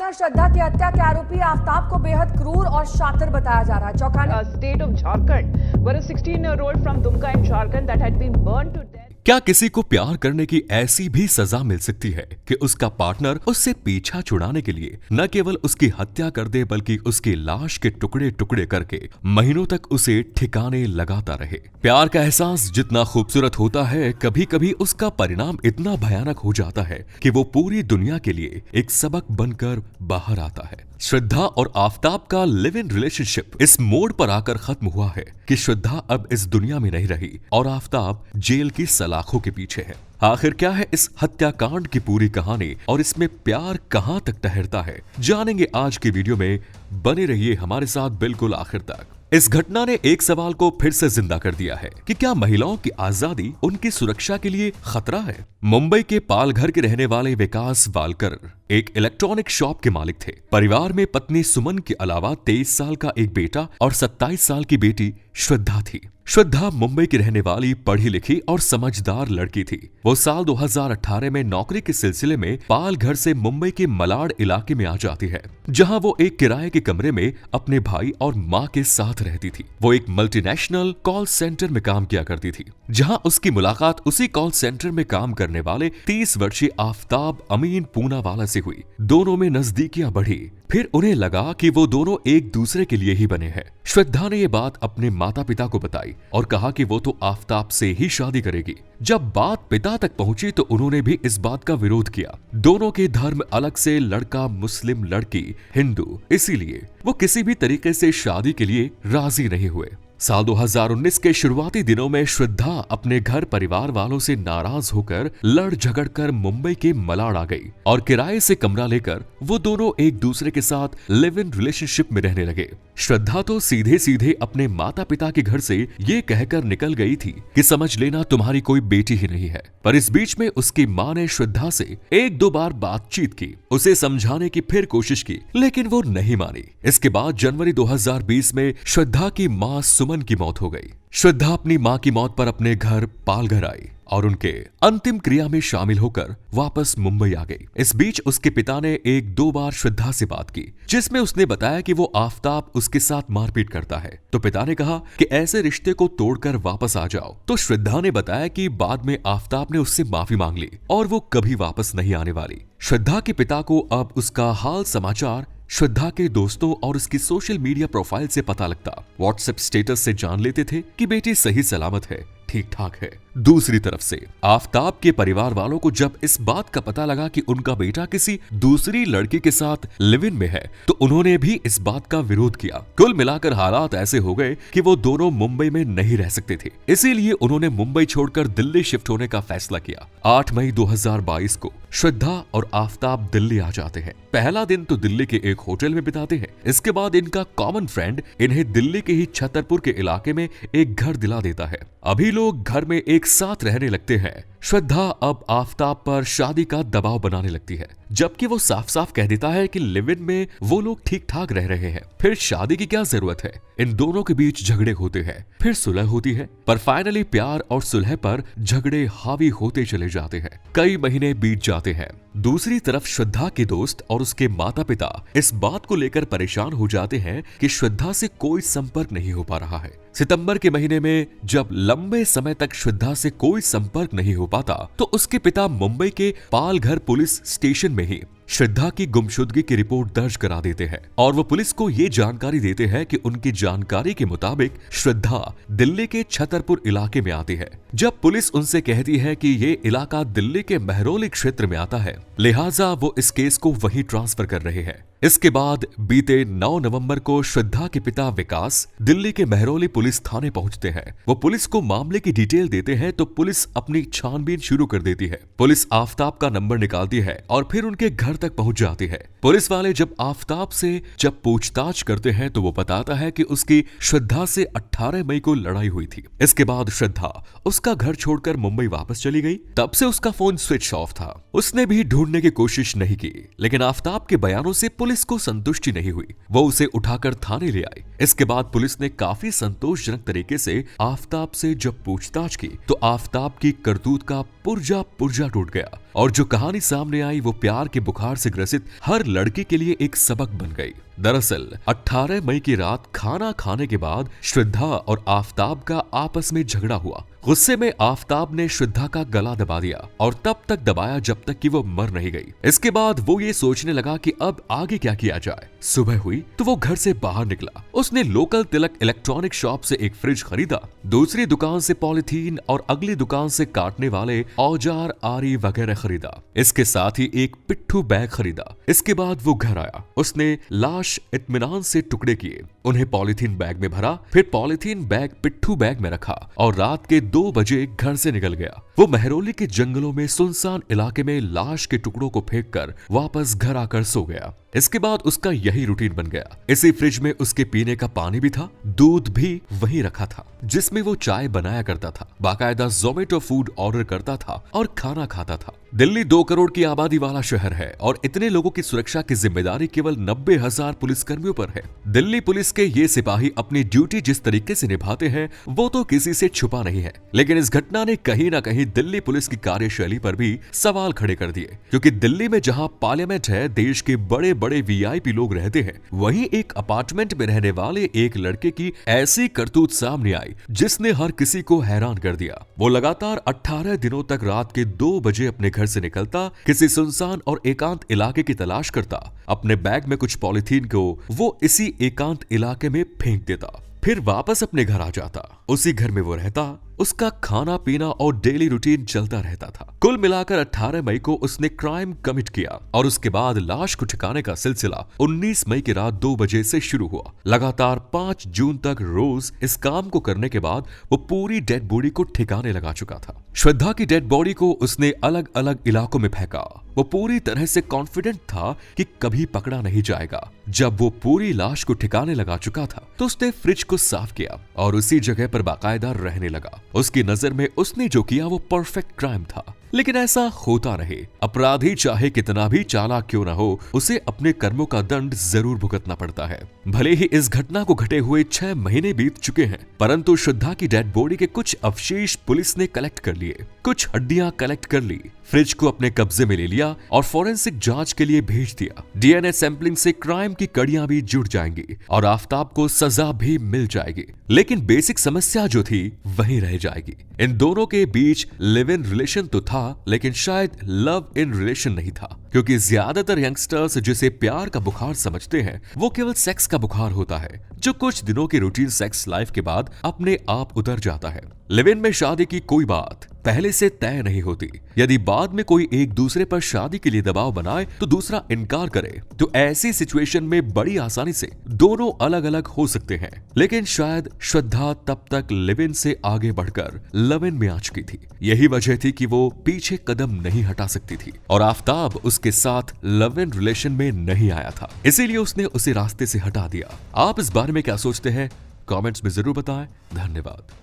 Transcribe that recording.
Partner श्रद्धा की हत्या के आरोपी आफ्ताब को बेहद क्रूर और शातिर बताया जा रहा है। चौंकाने state of Jharkhand, where a 16-year-old from Dumka in Jharkhand that had been burned to death. क्या किसी को प्यार करने की ऐसी भी सजा मिल सकती है कि उसका पार्टनर उससे पीछा छुड़ाने के लिए न केवल उसकी हत्या कर दे बल्कि उसकी लाश के टुकड़े टुकड़े करके महीनों तक उसे ठिकाने लगाता रहे। प्यार का एहसास जितना खूबसूरत होता है, कभी कभी उसका परिणाम इतना भयानक हो जाता है कि वो पूरी दुनिया के लिए एक सबक बनकर बाहर आता है। श्रद्धा और आफ्ताब का लिव इन रिलेशनशिप इस मोड़ पर आकर खत्म हुआ है कि श्रद्धा अब इस दुनिया में नहीं रही और आफ्ताब जेल की सलाखों के पीछे है। आखिर क्या है इस हत्याकांड की पूरी कहानी और इसमें प्यार कहां तक ठहरता है, जानेंगे आज की वीडियो में। बने रहिए हमारे साथ बिल्कुल आखिर तक। इस घटना ने एक सवाल को फिर से जिंदा कर दिया है कि क्या महिलाओं की आजादी उनकी सुरक्षा के लिए खतरा है। मुंबई के पालघर के रहने वाले विकास वालकर एक इलेक्ट्रॉनिक शॉप के मालिक थे। परिवार में पत्नी सुमन के अलावा 23 साल का एक बेटा और 27 साल की बेटी श्रद्धा थी। श्रद्धा मुंबई की रहने वाली पढ़ी लिखी और समझदार लड़की थी। वो साल 2018 में नौकरी के सिलसिले में पालघर से मुंबई के मलाड इलाके में आ जाती है, जहां वो एक किराए के कमरे में अपने भाई और मां के साथ रहती थी। वो एक मल्टीनेशनल कॉल सेंटर में काम किया करती थी, जहां उसकी मुलाकात उसी कॉल सेंटर में काम करने वाले 30 वर्षीय आफ्ताब अमीन पूनावाला से हुई। दोनों में नजदीकियां बढ़ी। फिर उन्हें लगा कि वो दोनों एक दूसरे के लिए ही बने हैं। श्रद्धा ने ये बात अपने माता पिता को बताई और कहा कि वो तो आफ्ताब से ही शादी करेगी। जब बात पिता तक पहुंची तो उन्होंने भी इस बात का विरोध किया। दोनों के धर्म अलग से, लड़का मुस्लिम, लड़की हिंदू, इसीलिए वो किसी भी तरीके से शादी के लिए राजी नहीं हुए। साल 2019 के शुरुआती दिनों में श्रद्धा अपने घर परिवार वालों से नाराज होकर लड़ झगड़ कर मुंबई के मलाड आ गई और किराए से कमरा लेकर वो दोनों एक दूसरे के साथ लिव इन रिलेशनशिप में रहने लगे। श्रद्धा तो सीधे सीधे अपने माता पिता के घर से ये कहकर निकल गई थी कि समझ लेना तुम्हारी कोई बेटी ही नहीं है। पर इस बीच में उसकी मां ने श्रद्धा से एक दो बार बातचीत की, उसे समझाने की फिर कोशिश की, लेकिन वो नहीं मानी। इसके बाद जनवरी 2020 में श्रद्धा की मां सुमन की मौत हो गई। श्रद्धा अपनी मां की मौत पर अपने घर पालघर आई और उनके अंतिम क्रिया में शामिल होकर वापस मुंबई आ गई। इस बीच उसके पिता ने एक दो बार श्रद्धा से बात की, जिसमें उसने बताया कि वो आफ्ताब उसके साथ मारपीट करता है। तो पिता ने कहा कि ऐसे रिश्ते को तोड़कर वापस आ जाओ। तो श्रद्धा ने बताया कि बाद में आफ्ताब ने उससे माफी मांग ली और वो कभी वापस नहीं आने वाली। श्रद्धा के पिता को अब उसका हाल समाचार श्रद्धा के दोस्तों और उसकी सोशल मीडिया प्रोफाइल से पता लगता। व्हाट्सएप स्टेटस से जान लेते थे कि बेटी सही सलामत है, ठीक ठाक है। दूसरी तरफ से आफ्ताब के परिवार वालों को जब इस बात का पता लगा कि उनका बेटा किसी दूसरी लड़की के साथ लिव इन में है, तो उन्होंने भी इस बात का विरोध किया। कुल मिलाकर हालात ऐसे हो गए कि वो दोनों मुंबई में नहीं रह सकते थे। इसीलिए उन्होंने मुंबई छोड़कर दिल्ली शिफ्ट होने का फैसला किया। 8 मई 2022 को श्रद्धा और आफ्ताब दिल्ली आ जाते हैं। पहला दिन तो दिल्ली के एक होटल में बिताते हैं। इसके बाद इनका कॉमन फ्रेंड इन्हें दिल्ली के ही छतरपुर के इलाके में एक घर दिला देता है। अभी लोग घर में एक साथ रहने लगते हैं। श्रद्धा अब आफ्ताब पर शादी का दबाव बनाने लगती है, जबकि वो साफ साफ कह देता है कि लिव इन में वो लोग ठीक ठाक रह रहे हैं, फिर शादी की क्या जरूरत है। इन दोनों के बीच झगड़े होते हैं, फिर सुलह होती है, पर फाइनली प्यार और सुलह पर झगड़े हावी होते चले जाते हैं। कई महीने बीत जाते हैं। दूसरी तरफ श्रद्धा के दोस्त और उसके माता पिता इस बात को लेकर परेशान हो जाते हैं कि श्रद्धा से कोई संपर्क नहीं हो पा रहा है। सितंबर के महीने में जब लंबे समय तक श्रद्धा से कोई संपर्क नहीं हो पाता, तो उसके पिता मुंबई के पालघर पुलिस स्टेशन में ही श्रद्धा की गुमशुदगी की रिपोर्ट दर्ज करा देते हैं और वो पुलिस को ये जानकारी देते हैं कि उनकी जानकारी के मुताबिक श्रद्धा दिल्ली के छतरपुर इलाके में आती है। जब पुलिस उनसे कहती है कि ये इलाका दिल्ली के महरौली क्षेत्र में आता है, लिहाजा वो इस केस को वहीं ट्रांसफर कर रहे हैं। इसके बाद बीते 9 नवंबर को श्रद्धा के पिता विकास दिल्ली के महरौली पुलिस थाने पहुंचते हैं। वो पुलिस को मामले की डिटेल देते हैं तो पुलिस अपनी छानबीन शुरू कर देती है। पुलिस आफ्ताब का नंबर निकालती है और फिर उनके घर तक पहुंच जाती है। पुलिस वाले जब आफ्ताब से पूछताछ करते हैं तो वो बताता है कि उसकी श्रद्धा से 18 मई को लड़ाई हुई थी। इसके बाद श्रद्धा उसका घर छोड़कर मुंबई वापस चली गई। तब से उसका फोन स्विच ऑफ था। उसने भी ढूंढने की कोशिश नहीं की, लेकिन आफ्ताब के बयानों से पुलिस को संतुष्टि नहीं हुई। वो उसे उठाकर थाने ले आई। इसके बाद पुलिस ने काफी संतोषजनक तरीके से आफ्ताब से जब पूछताछ की तो आफ्ताब की करतूत का पुर्जा टूट गया और जो कहानी सामने आई वो प्यार के बुखार बुखार से ग्रसित हर लड़की के लिए एक सबक बन गई। दरअसल 18 मई की रात खाना खाने के बाद श्रद्धा और आफताब का आपस में झगड़ा हुआ। गुस्से में आफताब ने श्रद्धा का गला दबा दिया और तब तक दबाया जब तक कि वो मर नहीं गई। इसके बाद वो ये सोचने लगा कि अब आगे क्या किया जाए। सुबह हुई तो वो घर से बाहर निकला। उसने लोकल तिलक इलेक्ट्रॉनिक शॉप से एक फ्रिज खरीदा, दूसरी दुकान से पॉलिथीन और अगली दुकान से काटने वाले औजार आरी वगैरह खरीदा। इसके साथ ही एक पिट्ठू बैग खरीदा। इसके बाद वो घर आया। उसने लाश इत्मीनान से टुकड़े किए, उन्हें पॉलिथीन बैग में भरा, फिर पॉलिथीन बैग पिट्ठू बैग में रखा और रात के 2 बजे घर से निकल गया। वो महरौली के जंगलों में सुनसान इलाके में लाश के टुकड़ों को फेंककर वापस घर आकर सो गया। इसके बाद उसका यही रूटीन बन गया। इसी फ्रिज में उसके पीने का पानी भी था, दूध भी वहीं रखा था जिसमें वो चाय बनाया करता था। बाकायदा ज़ोमैटो फूड ऑर्डर करता था और खाना खाता था। दिल्ली 2 करोड़ की आबादी वाला शहर है और इतने लोगों की सुरक्षा की जिम्मेदारी केवल 90,000 पुलिसकर्मियों पर है। दिल्ली पुलिस के ये सिपाही अपनी ड्यूटी जिस तरीके से निभाते हैं वो तो किसी से छुपा नहीं है, लेकिन इस घटना ने कहीं ना कहीं दिल्ली पुलिस की कार्यशैली पर भी सवाल खड़े कर दिए। क्योंकि दिल्ली में जहां पार्लियामेंट है, देश के बड़े बड़े वीआईपी लोग रहते हैं, वहीं एक अपार्टमेंट में रहने वाले एक लड़के की ऐसी करतूत सामने आई जिसने हर किसी को हैरान कर दिया। वो लगातार 18 दिनों तक रात के 2 बजे अपने घर से निकलता, किसी सुनसान और एकांत इलाके की तलाश करता। अपने बैग में कुछ पॉलिथीन को वो इसी एकांत इलाके में फेंक देता, फिर वापस अपने घर आ जाता। उसी घर में वो रहता, उसका खाना पीना और डेली रूटीन चलता रहता था। कुल मिलाकर 18 मई को उसने क्राइम कमिट किया और उसके बाद लाश को ठिकाने का सिलसिला 19 मई की रात 2 बजे से शुरू हुआ। लगातार 5 जून तक रोज इस काम को करने के बाद वो पूरी डेड बॉडी को ठिकाने लगा चुका था। श्रद्धा की डेड बॉडी को उसने अलग अलग इलाकों में फेंका। वो पूरी तरह से कॉन्फिडेंट था कि कभी पकड़ा नहीं जाएगा। जब वो पूरी लाश को ठिकाने लगा चुका था तो उसने फ्रिज को साफ किया और उसी जगह पर बाकायदा रहने लगा। उसकी नजर में उसने जो किया वो परफेक्ट क्राइम था। लेकिन ऐसा होता रहे, अपराधी चाहे कितना भी चालाक क्यों न हो, उसे अपने कर्मों का दंड जरूर भुगतना पड़ता है। भले ही इस घटना को घटे हुए 6 महीने बीत चुके हैं, परंतु श्रद्धा की डेड बॉडी के कुछ अवशेष पुलिस ने कलेक्ट कर लिए, कुछ हड्डियां कलेक्ट कर ली, फ्रिज को अपने कब्जे में ले लिया और फॉरेंसिक जांच के लिए भेज दिया। डीएनए सैंपलिंग से क्राइम की कड़ियां भी जुड़ जाएंगी और आफताब को सजा भी मिल जाएगी। लेकिन बेसिक समस्या जो थी वहीं रह जाएगी। इन दोनों के बीच लिव इन रिलेशन तो था, लेकिन शायद लव इन रिलेशन नहीं था, क्योंकि ज्यादातर यंगस्टर्स जिसे प्यार का बुखार समझते हैं वो केवल सेक्स का बुखार होता है, जो कुछ दिनों की रूटीन सेक्स लाइफ के बाद अपने आप उतर जाता है। लिव इन में शादी की कोई बात पहले से तय नहीं होती। यदि बाद में कोई एक दूसरे पर शादी के लिए दबाव बनाए तो दूसरा इनकार करे, तो ऐसी सिचुएशन में बड़ी आसानी से दोनों अलग अलग हो सकते हैं। लेकिन शायद श्रद्धा तब तक लिव इन से आगे बढ़कर लव इन में आ चुकी थी। यही वजह थी कि वो पीछे कदम नहीं हटा सकती थी और आफताब उसके साथ लव इन रिलेशन में नहीं आया था, इसीलिए उसने उसे रास्ते से हटा दिया। आप इस बारे में क्या सोचते हैं? कमेंट्स में जरूर बताएं। धन्यवाद।